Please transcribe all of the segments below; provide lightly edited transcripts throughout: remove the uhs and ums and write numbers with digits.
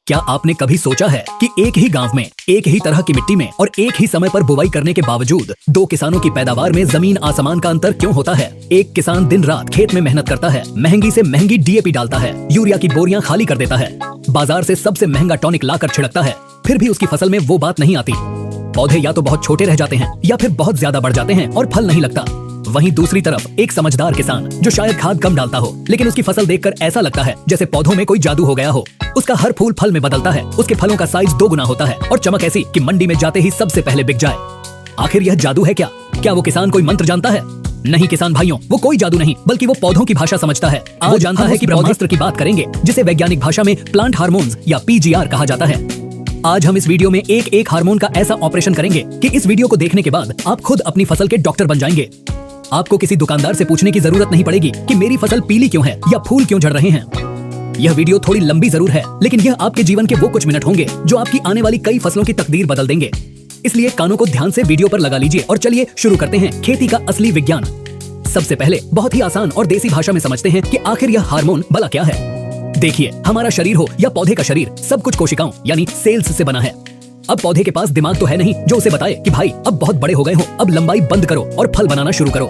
क्या आपने कभी सोचा है कि एक ही गांव में एक ही तरह की मिट्टी में और एक ही समय पर बुवाई करने के बावजूद दो किसानों की पैदावार में जमीन आसमान का अंतर क्यों होता है? एक किसान दिन रात खेत में मेहनत करता है, महंगी से महंगी डीएपी डालता है, यूरिया की बोरियां खाली कर देता है, बाजार से सबसे महंगा टॉनिक लाकर छिड़कता है, फिर भी उसकी फसल में वो बात नहीं आती। पौधे या तो बहुत छोटे रह जाते हैं या फिर बहुत ज्यादा बढ़ जाते हैं और फल नहीं लगता। वहीं दूसरी तरफ एक समझदार किसान जो शायद खाद कम डालता हो, लेकिन उसकी फसल देखकर ऐसा लगता है जैसे पौधों में कोई जादू हो गया हो। उसका हर फूल फल में बदलता है, उसके फलों का साइज 2 गुना होता है और चमक ऐसी कि मंडी में जाते ही सबसे पहले बिक जाए। आखिर यह जादू है क्या? क्या वो किसान कोई मंत्र जानता है? नहीं किसान भाइयों, वो कोई जादू नहीं बल्कि वो पौधों की भाषा समझता है। वो जानता है कि ब्रह्मास्त्र की बात करेंगे जिसे वैज्ञानिक भाषा में प्लांट हार्मोन्स या पीजीआर कहा जाता है। आज हम इस वीडियो में एक एक हार्मोन का ऐसा ऑपरेशन करेंगे कि इस वीडियो को देखने के बाद आप खुद अपनी फसल के डॉक्टर बन जाएंगे। आपको किसी दुकानदार से पूछने की जरूरत नहीं पड़ेगी कि मेरी फसल पीली क्यों है या फूल क्यों झड़ रहे हैं। यह वीडियो थोड़ी लंबी जरूर है, लेकिन यह आपके जीवन के वो कुछ मिनट होंगे जो आपकी आने वाली कई फसलों की तकदीर बदल देंगे। इसलिए कानों को ध्यान से वीडियो पर लगा लीजिए और चलिए शुरू करते हैं खेती का असली विज्ञान। सबसे पहले बहुत ही आसान और देसी भाषा में समझते हैं कि आखिर यह हार्मोन भला क्या है। देखिए, हमारा शरीर हो या पौधे का शरीर, सब कुछ कोशिकाओं यानी सेल्स से बना है। अब पौधे के पास दिमाग तो है नहीं जो उसे बताए कि भाई अब बहुत बड़े हो गए हो, अब लंबाई बंद करो और फल बनाना शुरू करो।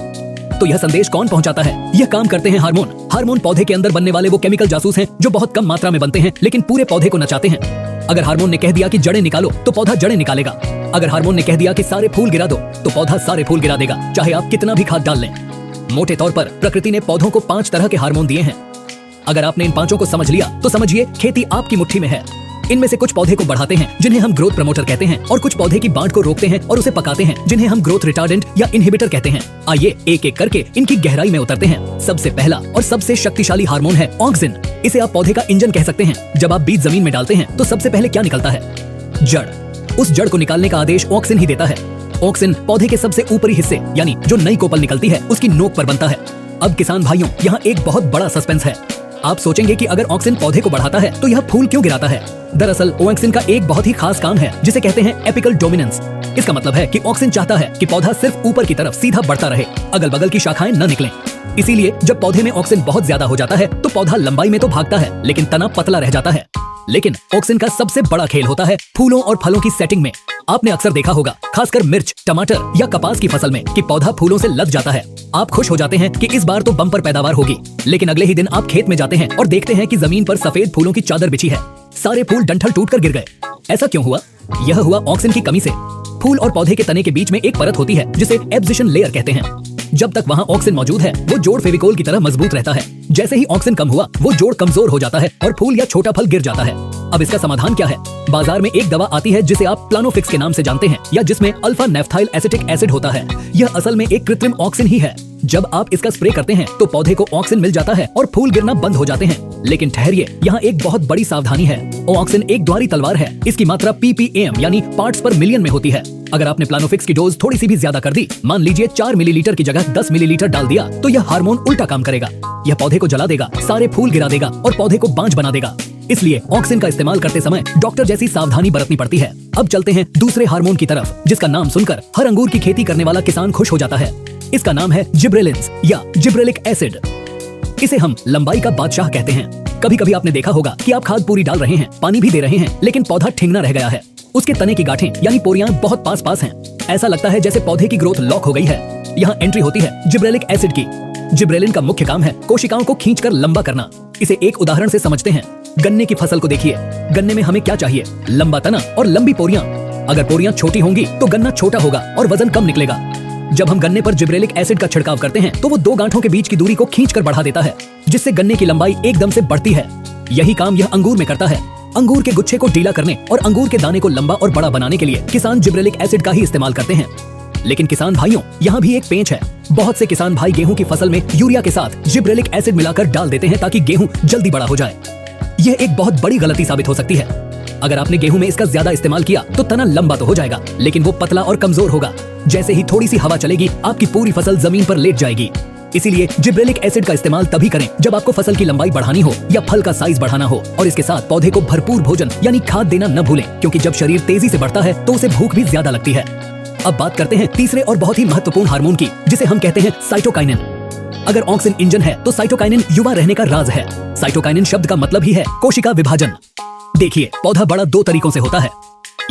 तो यह संदेश कौन पहुंचाता है? यह काम करते हैं हार्मोन। हार्मोन पौधे के अंदर बनने वाले वो केमिकल जासूस हैं जो बहुत कम मात्रा में बनते हैं लेकिन पूरे पौधे को नचाते हैं। अगर हार्मोन ने कह दिया कि जड़ें निकालो तो पौधा जड़ें निकालेगा। अगर हार्मोन ने कह दिया कि सारे फूल गिरा दो तो पौधा सारे फूल गिरा देगा, चाहे आप कितना भी खाद डाल लें। मोटे तौर पर प्रकृति ने पौधों को 5 तरह के हार्मोन दिए हैं। अगर आपने इन 5 को समझ लिया तो समझिए खेती आपकी मुट्ठी में है। इनमें से कुछ पौधे को बढ़ाते हैं जिन्हें हम ग्रोथ प्रमोटर कहते हैं और कुछ पौधे की बांट को रोकते हैं और उसे पकाते हैं जिन्हें हम ग्रोथ रिटार्डेंट या इनहिबिटर कहते हैं। आइए एक एक करके इनकी गहराई में उतरते हैं। सबसे पहला और सबसे शक्तिशाली हार्मोन है ऑक्सिन। इसे आप पौधे का इंजन कह सकते हैं। जब आप बीज जमीन में डालते हैं तो सबसे पहले क्या निकलता है? जड़। उस जड़ को निकालने का आदेश ऑक्सिन ही देता है। ऑक्सिन पौधे के सबसे ऊपरी हिस्से यानी जो नई कोपल निकलती है उसकी नोक पर बनता है। अब किसान भाइयों, यहाँ एक बहुत बड़ा सस्पेंस है। आप सोचेंगे कि अगर ऑक्सिन पौधे को बढ़ाता है तो यह फूल क्यों गिराता है? दरअसल ऑक्सिन का एक बहुत ही खास काम है जिसे कहते हैं एपिकल डोमिनेंस। इसका मतलब है कि ऑक्सिन चाहता है कि पौधा सिर्फ ऊपर की तरफ सीधा बढ़ता रहे, अगल बगल की शाखाएं न निकलें। इसीलिए जब पौधे में ऑक्सिन बहुत ज्यादा हो जाता है तो पौधा लंबाई में तो भागता है लेकिन तना पतला रह जाता है। लेकिन ऑक्सिन का सबसे बड़ा खेल होता है फूलों और फलों की सेटिंग में। आपने अक्सर देखा होगा, खासकर मिर्च, टमाटर या कपास की फसल में, कि पौधा फूलों से लद जाता है। आप खुश हो जाते हैं कि इस बार तो बम्पर पैदावार होगी, लेकिन अगले ही दिन आप खेत में जाते हैं और देखते हैं कि जमीन पर सफेद फूलों की चादर बिछी है। सारे फूल डंठल टूटकर गिर गए। ऐसा क्यों हुआ? यह हुआ ऑक्सिन की कमी से। फूल और पौधे के तने के बीच में एक परत होती है जिसे एब्जिशन लेयर कहते हैं। जब तक वहाँ ऑक्सिन मौजूद है वो जोड़ फेविकोल की तरह मजबूत रहता है। जैसे ही ऑक्सिन कम हुआ वो जोड़ कमजोर हो जाता है और फूल या छोटा फल गिर जाता है। अब इसका समाधान क्या है? बाजार में एक दवा आती है जिसे आप प्लानोफिक्स के नाम से जानते हैं या जिसमें अल्फा नेफ्थाइल एसिटिक एसिड होता है। यह असल में एक कृत्रिम ऑक्सिन ही है। जब आप इसका स्प्रे करते हैं तो पौधे को ऑक्सिन मिल जाता है और फूल गिरना बंद हो जाते हैं। लेकिन ठहरिए, यहाँ एक बहुत बड़ी सावधानी है। ऑक्सिन एक द्वारी तलवार है। इसकी मात्रा ppm यानी पार्ट्स पर मिलियन में होती है। अगर आपने प्लानोफिक्स की डोज थोड़ी सी भी ज्यादा कर दी, मान लीजिए 4 मिलीलीटर की जगह 10 मिलीलीटर डाल दिया, तो यह हार्मोन उल्टा काम करेगा। यह पौधे को जला देगा, सारे फूल गिरा देगा और पौधे को बांझ बना देगा। इसलिए ऑक्सिन का इस्तेमाल करते समय डॉक्टर जैसी सावधानी बरतनी पड़ती है। अब चलते हैं दूसरे हार्मोन की तरफ, जिसका नाम सुनकर हर अंगूर की खेती करने वाला किसान खुश हो जाता है। इसका नाम है जिब्रेलिन्स या जिब्रेलिक एसिड। इसे हम लंबाई का बादशाह कहते हैं। कभी कभी आपने देखा होगा कि आप खाद पूरी डाल रहे हैं, पानी भी दे रहे हैं, लेकिन पौधा ठिंगना रह गया है। उसके तने की गांठें यानी पोरियां बहुत पास पास हैं। ऐसा लगता है जैसे पौधे की ग्रोथ लॉक हो गई है। यहाँ एंट्री होती है जिब्रेलिक एसिड की। जिब्रेलिन का मुख्य काम है कोशिकाओं को खींचकर लंबा करना। इसे एक उदाहरण से समझते हैं। गन्ने की फसल को देखिए। गन्ने में हमें क्या चाहिए? लंबा तना और लंबी पोरियां। अगर पोरियां छोटी होंगी तो गन्ना छोटा होगा और वजन कम निकलेगा। जब हम गन्ने पर जिब्रेलिक एसिड का छिड़काव करते हैं तो वो 2 गांठों के बीच की दूरी को खींचकर बढ़ा देता है, जिससे गन्ने की लंबाई एकदम से बढ़ती है। यही काम यह अंगूर में करता है। अंगूर के गुच्छे को ढीला करने और अंगूर के दाने को लंबा और बड़ा बनाने के लिए किसान जिब्रेलिक एसिड का ही इस्तेमाल करते हैं। लेकिन किसान भाइयों, यहाँ भी एक पेंच है। बहुत से किसान भाई गेहूं की फसल में यूरिया के साथ जिब्रेलिक एसिड मिलाकर डाल देते हैं ताकि गेहूं जल्दी बड़ा हो जाए। यह एक बहुत बड़ी गलती साबित हो सकती है। अगर आपने गेहूं में इसका ज्यादा इस्तेमाल किया तो तना लंबा तो हो जाएगा, लेकिन वो पतला और कमजोर होगा। जैसे ही थोड़ी सी हवा चलेगी, आपकी पूरी फसल जमीन पर लेट जाएगी। इसीलिए जिब्रेलिक एसिड का इस्तेमाल तभी करें जब आपको फसल की लंबाई बढ़ानी हो या फल का साइज बढ़ाना हो, और इसके साथ पौधे को भरपूर भोजन यानी खाद देना न भूलें, क्योंकि जब शरीर तेजी से बढ़ता है तो उसे भूख भी ज्यादा लगती है। अब बात करते हैं तीसरे और बहुत ही महत्वपूर्ण हार्मोन की, जिसे हम कहते हैं साइटोकाइनिन। अगर ऑक्सिन इंजन है तो साइटोकाइनिन युवा रहने का राज है। साइटोकाइनिन शब्द का मतलब ही है कोशिका विभाजन। देखिए, पौधा बड़ा दो तरीकों से होता है।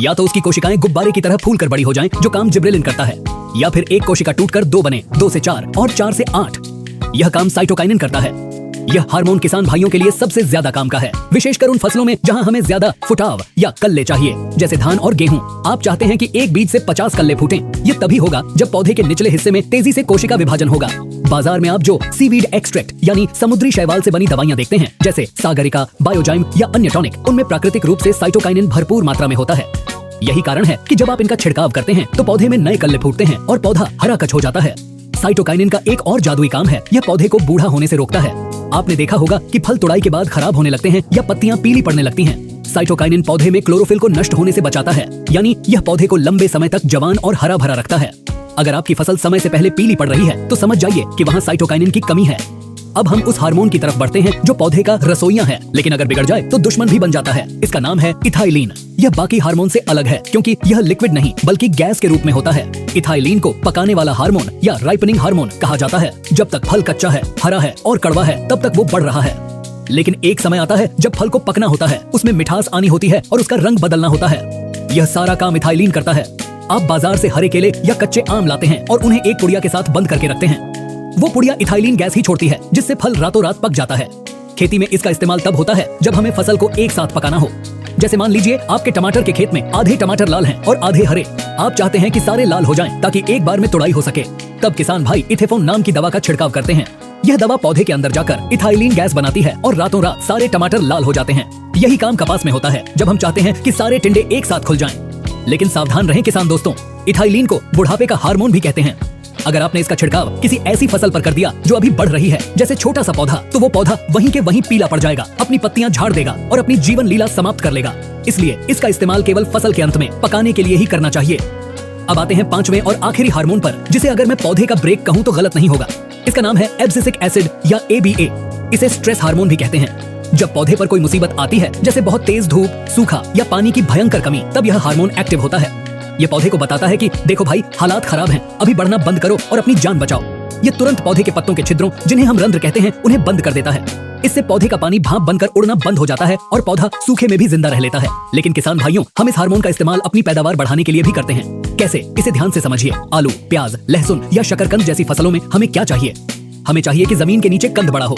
या तो उसकी कोशिकाएं गुब्बारे की तरह फूल कर बड़ी हो जाएं, जो काम जिब्रेलिन करता है, या फिर एक कोशिका टूटकर दो बने, 2 से 4 और 4 से 8। यह काम साइटोकाइनिन करता है। यह हार्मोन किसान भाइयों के लिए सबसे ज्यादा काम का है, विशेषकर उन फसलों में जहां हमें ज्यादा फुटाव या कल्ले चाहिए, जैसे धान और गेहूं। आप चाहते हैं कि एक बीज से 50 कल्ले फूटें। ये तभी होगा जब पौधे के निचले हिस्से में तेजी से कोशिका विभाजन होगा। बाजार में आप जो सीवीड एक्सट्रैक्ट यानी समुद्री शैवाल से बनी दवाइयां देखते हैं, जैसे सागरिका, बायोजाइम या अन्य टॉनिक, उनमें प्राकृतिक रूप से साइटोकाइनिन भरपूर मात्रा में होता है। यही कारण है कि जब आप इनका छिड़काव करते हैं तो पौधे में नए कल्ले फूटते हैं और पौधा हरा कच हो जाता है। साइटोकाइनिन का एक और जादुई काम है, यह पौधे को बूढ़ा होने से रोकता है। आपने देखा होगा कि फल तुड़ाई के बाद खराब होने लगते हैं या पत्तियां पीली पड़ने लगती हैं। साइटोकाइनिन पौधे में क्लोरोफिल को नष्ट होने से बचाता है, यानी यह पौधे को लंबे समय तक जवान और हरा भरा रखता है। अगर आपकी फसल समय से पहले पीली पड़ रही है तो समझ जाइए कि वहाँ साइटोकाइनिन की कमी है। अब हम उस हार्मोन की तरफ बढ़ते हैं जो पौधे का रसोइया है, लेकिन अगर बिगड़ जाए तो दुश्मन भी बन जाता है। इसका नाम है इथाइलीन। यह बाकी हार्मोन से अलग है क्योंकि यह लिक्विड नहीं बल्कि गैस के रूप में होता है। इथाइलीन को पकाने वाला हार्मोन या राइपनिंग हार्मोन कहा जाता है। जब तक फल कच्चा है, हरा है और कड़वा है, तब तक वो बढ़ रहा है। लेकिन एक समय आता है जब फल को पकना होता है, उसमें मिठास आनी होती है और उसका रंग बदलना होता है। यह सारा काम इथाइलीन करता है। आप बाजार से हरे केले या कच्चे आम लाते हैं और उन्हें एक पुड़िया के साथ बंद करके रखते हैं। वो पुड़िया इथाइलीन गैस ही छोड़ती है, जिससे फल रातों रात पक जाता है। खेती में इसका इस्तेमाल तब होता है जब हमें फसल को एक साथ पकाना हो। जैसे मान लीजिए आपके टमाटर के खेत में आधे टमाटर लाल हैं और आधे हरे। आप चाहते हैं कि सारे लाल हो जाएं ताकि एक बार में तुड़ाई हो सके। तब किसान भाई इथेफोन नाम की दवा का छिड़काव करते हैं। यह दवा पौधे के अंदर जाकर इथाइलीन गैस बनाती है और रातों रात सारे टमाटर लाल हो जाते हैं। यही काम कपास में होता है जब हम चाहते हैं कि सारे टिंडे एक साथ खुल जाएं। लेकिन सावधान रहें किसान दोस्तों, इथाइलीन को बुढ़ापे का हार्मोन भी कहते हैं। अगर आपने इसका छिड़काव किसी ऐसी फसल पर कर दिया जो अभी बढ़ रही है, जैसे छोटा सा पौधा, तो वो पौधा वहीं के वहीं पीला पड़ जाएगा, अपनी पत्तियां झाड़ देगा और अपनी जीवन लीला समाप्त कर लेगा। इसलिए इसका इस्तेमाल केवल फसल के अंत में पकाने के लिए ही करना चाहिए। अब आते हैं 5वें और आखिरी हार्मोन पर, जिसे अगर मैं पौधे का ब्रेक कहूँ तो गलत नहीं होगा। इसका नाम है एब्सिसिक एसिड या ABA। इसे स्ट्रेस हार्मोन भी कहते हैं। जब पौधे पर कोई मुसीबत आती है, जैसे बहुत तेज धूप, सूखा या पानी की भयंकर कमी, तब यह हार्मोन एक्टिव होता है। ये पौधे को बताता है कि देखो भाई, हालात खराब हैं, अभी बढ़ना बंद करो और अपनी जान बचाओ। ये तुरंत पौधे के पत्तों के छिद्रों, जिन्हें हम रंध्र कहते हैं, उन्हें बंद कर देता है। इससे पौधे का पानी भाप बनकर उड़ना बंद हो जाता है और पौधा सूखे में भी जिंदा रह लेता है। लेकिन किसान भाइयों, हम इस हार्मोन का इस्तेमाल अपनी पैदावार बढ़ाने के लिए भी करते हैं। कैसे? इसे ध्यान से समझिए। आलू, प्याज, लहसुन या शकरकंद जैसी फसलों में हमें क्या चाहिए? हमें चाहिए कि जमीन के नीचे कंद बड़ा हो।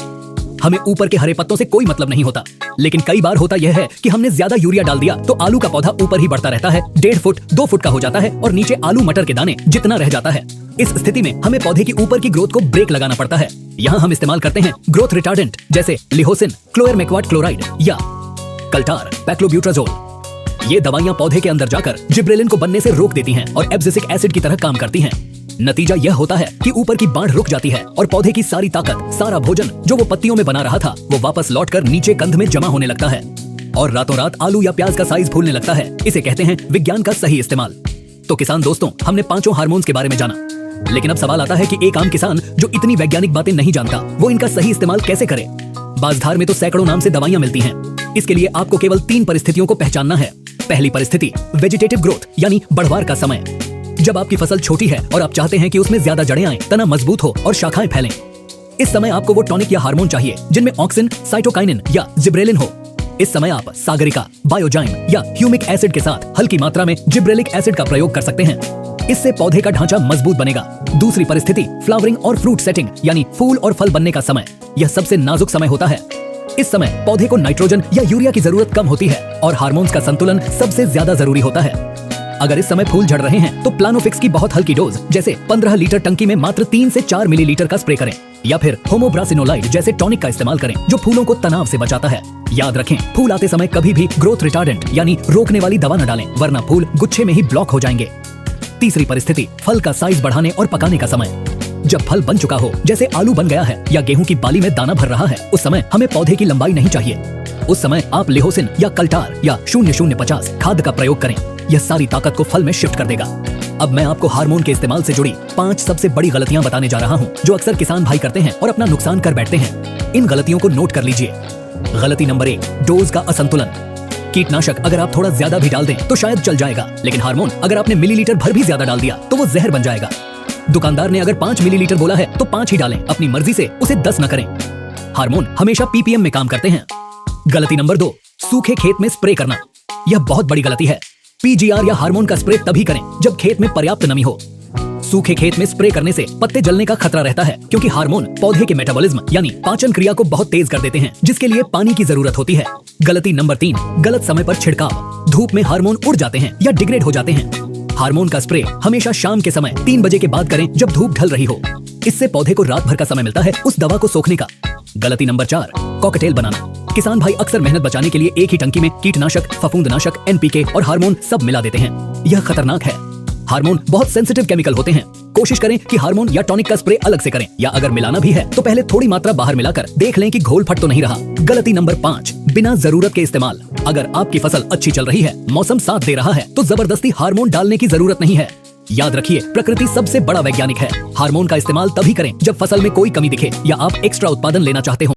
हमें ऊपर के हरे पत्तों से कोई मतलब नहीं होता। लेकिन कई बार होता यह है कि हमने ज्यादा यूरिया डाल दिया तो आलू का पौधा ऊपर ही बढ़ता रहता है, 1.5 फुट 2 फुट का हो जाता है और नीचे आलू मटर के दाने जितना रह जाता है। इस स्थिति में हमें पौधे की ऊपर की ग्रोथ को ब्रेक लगाना पड़ता है। यहाँ हम इस्तेमाल करते हैं ग्रोथ रिटार्डेंट, जैसे लिहोसिन, क्लोएरमेक्वाट क्लोराइड या कल्टार, पैक्लोब्यूट्राजोल। ये दवाइयां पौधे के अंदर जाकर जिब्रेलिन को बनने से रोक देती हैं और एब्सिसिक एसिड की तरह काम करती हैं। नतीजा यह होता है कि ऊपर की बाढ़ रुक जाती है और पौधे की सारी ताकत, सारा भोजन जो वो पत्तियों में बना रहा था, वो वापस लौटकर नीचे कंद में जमा होने लगता है और रातों रात आलू या प्याज का साइज फूलने लगता है। इसे कहते हैं विज्ञान का सही इस्तेमाल। तो किसान दोस्तों, हमने 5 हार्मोन्स के बारे में जाना, लेकिन अब सवाल आता है कि एक आम किसान जो इतनी वैज्ञानिक बातें नहीं जानता, वो इनका सही इस्तेमाल कैसे करे? बाजार में तो सैकड़ों नाम से दवाइयां मिलती हैं। इसके लिए आपको केवल 3 परिस्थितियों को पहचानना है। पहली परिस्थिति, वेजिटेटिव ग्रोथ यानी बढ़वार का समय। जब आपकी फसल छोटी है और आप चाहते हैं कि उसमें ज्यादा जड़ें आएं, तना मजबूत हो और शाखाएं फैलें। इस समय आपको वो टॉनिक या हार्मोन चाहिए जिनमें ऑक्सिन, साइटोकाइनिन या जिब्रेलिन हो। इस समय आप सागरिका, बायोजाइम या ह्यूमिक एसिड के साथ हल्की मात्रा में जिब्रेलिक एसिड का प्रयोग कर सकते हैं। इससे पौधे का ढांचा मजबूत बनेगा। दूसरी परिस्थिति, फ्लावरिंग और फ्रूट सेटिंग यानी फूल और फल बनने का समय। यह सबसे नाजुक समय होता है। इस समय पौधे को नाइट्रोजन या यूरिया की जरूरत कम होती है और हार्मोन्स का संतुलन सबसे ज्यादा जरूरी होता है। अगर इस समय फूल झड़ रहे हैं तो प्लानोफिक्स की बहुत हल्की डोज, जैसे 15 लीटर टंकी में मात्र 3 से 4 मिलीलीटर का स्प्रे करें, या फिर होमोब्रासिनोलाइड जैसे टॉनिक का इस्तेमाल करें जो फूलों को तनाव से बचाता है। याद रखें, फूल आते समय कभी भी ग्रोथ रिटार्डेंट यानी रोकने वाली दवा न डालें, वरना फूल गुच्छे में ही ब्लॉक हो जाएंगे। तीसरी परिस्थिति, फल का साइज बढ़ाने और पकाने का समय। जब फल बन चुका हो, जैसे आलू बन गया है या गेहूं की बाली में दाना भर रहा है, उस समय हमें पौधे की लंबाई नहीं चाहिए। उस समय आप लिहोसिन या कल्टार या 0050 खाद का प्रयोग करें। यह सारी ताकत को फल में शिफ्ट कर देगा। अब मैं आपको हार्मोन के इस्तेमाल से जुड़ी 5 सबसे बड़ी गलतियां बताने जा रहा हूं, जो अक्सर किसान भाई करते हैं और अपना नुकसान कर बैठते हैं। इन गलतियों को नोट कर लीजिए। गलती नंबर 1, डोज का असंतुलन। कीटनाशक अगर आप थोड़ा ज्यादा भी डाल दें तो शायद चल जाएगा, लेकिन हार्मोन अगर आपने मिलीलीटर भर भी ज्यादा डाल दिया तो वो जहर बन जाएगा। दुकानदार ने अगर 5 मिलीलीटर बोला है तो 5 ही डालें, अपनी मर्जी से उसे 10 न करें। हार्मोन हमेशा ppm में काम करते हैं। गलती नंबर 2, सूखे खेत में स्प्रे करना, यह बहुत बड़ी गलती है। पीजीआर या हार्मोन का स्प्रे तभी करें जब खेत में पर्याप्त नमी हो। सूखे खेत में स्प्रे करने से पत्ते जलने का खतरा रहता है, क्योंकि हार्मोन पौधे के मेटाबॉलिज्म यानी पाचन क्रिया को बहुत तेज कर देते हैं, जिसके लिए पानी की जरूरत होती है। गलती नंबर 3, गलत समय पर छिड़काव। धूप में हार्मोन उड़ जाते हैं या डिग्रेड हो जाते हैं। हार्मोन का स्प्रे हमेशा शाम के समय 3 बजे के बाद करें, जब धूप ढल रही हो। इससे पौधे को रात भर का समय मिलता है उस दवा को सोखने का। गलती नंबर 4, कॉकटेल बनाना। किसान भाई अक्सर मेहनत बचाने के लिए एक ही टंकी में कीटनाशक, फफूंदनाशक, एनपीके और हार्मोन सब मिला देते हैं। यह खतरनाक है। हार्मोन बहुत सेंसिटिव केमिकल होते हैं। कोशिश करें कि हार्मोन या टॉनिक का स्प्रे अलग से करें, या अगर मिलाना भी है तो पहले थोड़ी मात्रा बाहर मिलाकर देख लें कि घोल फट तो नहीं रहा। गलती नंबर 5, बिना जरूरत के इस्तेमाल। अगर आपकी फसल अच्छी चल रही है, मौसम साथ दे रहा है, तो जबरदस्ती हार्मोन डालने की जरूरत नहीं है। याद रखिए, प्रकृति सबसे बड़ा वैज्ञानिक है। हार्मोन का इस्तेमाल तभी करें जब फसल में कोई कमी दिखे या आप एक्स्ट्रा उत्पादन लेना चाहते हो।